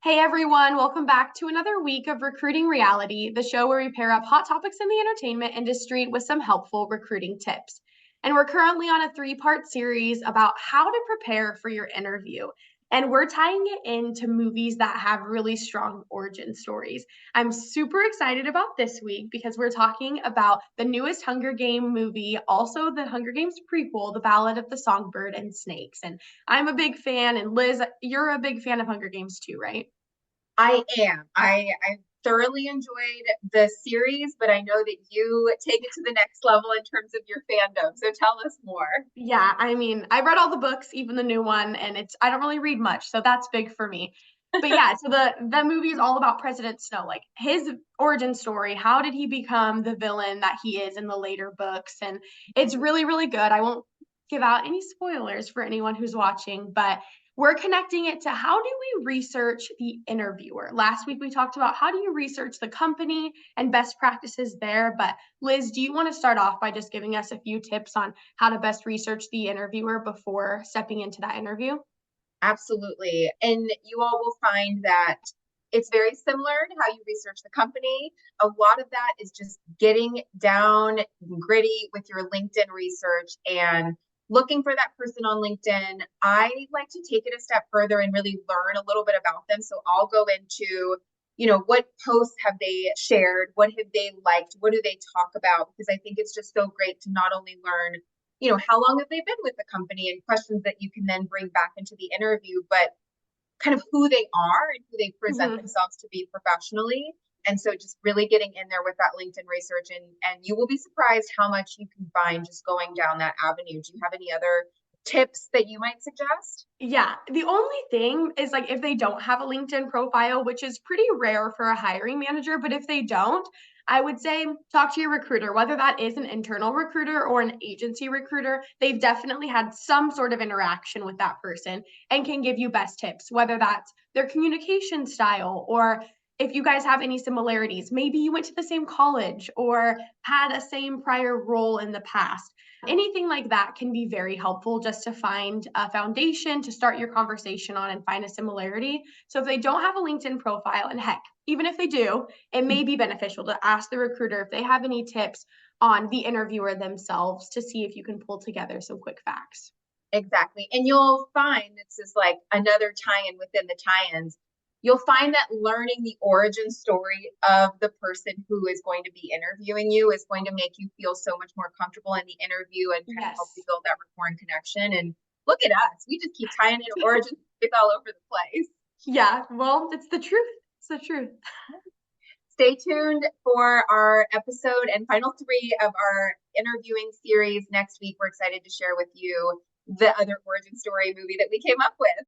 Hey everyone, welcome back to another week of Recruiting Reality, the show where we pair up hot topics in the entertainment industry with some helpful recruiting tips. And we're currently on a three-part series about how to prepare for your interview. And we're tying it into movies that have really strong origin stories. I'm super excited about this week because we're talking about the newest Hunger Game movie, also the Hunger Games prequel, The Ballad of the Songbird and Snakes. And I'm a big fan, and Liz, you're a big fan of Hunger Games too, right? I am. I thoroughly enjoyed the series, but I know that you take it to the next level in terms of your fandom. So tell us more. Yeah, I mean, I read all the books, even the new one, and I don't really read much, so that's big for me. But yeah, so the movie is all about President Snow, like his origin story. How did he become the villain that he is in the later books? And it's really, really good. I won't give out any spoilers for anyone who's watching, but we're connecting it to how do we research the interviewer? Last week we talked about how do you research the company and best practices there. But Liz, do you want to start off by just giving us a few tips on how to best research the interviewer before stepping into that interview? Absolutely. And you all will find that it's very similar to how you research the company. A lot of that is just getting down gritty with your LinkedIn research and looking for that person on LinkedIn. I like to take it a step further and really learn a little bit about them. So I'll go into, what posts have they shared? What have they liked? What do they talk about? Because I think it's just so great to not only learn how long have they been with the company and questions that you can then bring back into the interview, but kind of who they are and who they present Mhm. themselves to be professionally. And so just really getting in there with that LinkedIn research and you will be surprised how much you can find just going down that avenue. Do you have any other tips that you might suggest? Yeah, the only thing is like if they don't have a LinkedIn profile, which is pretty rare for a hiring manager, but if they don't, I would say talk to your recruiter, whether that is an internal recruiter or an agency recruiter. They've definitely had some sort of interaction with that person and can give you best tips, whether that's their communication style or if you guys have any similarities. Maybe you went to the same college or had a same prior role in the past. Anything like that can be very helpful just to find a foundation to start your conversation on and find a similarity. So if they don't have a LinkedIn profile, and heck, even if they do, it may be beneficial to ask the recruiter if they have any tips on the interviewer themselves to see if you can pull together some quick facts. Exactly. And you'll find this is like another tie-in within the tie-ins. You'll find that learning the origin story of the person who is going to be interviewing you is going to make you feel so much more comfortable in the interview and kind of help you Yes. build that rapport and connection. And look at us. We just keep tying in origin stories all over the place. Yeah, well, it's the truth. It's the truth. Stay tuned for our episode and final three of our interviewing series next week. We're excited to share with you the other origin story movie that we came up with.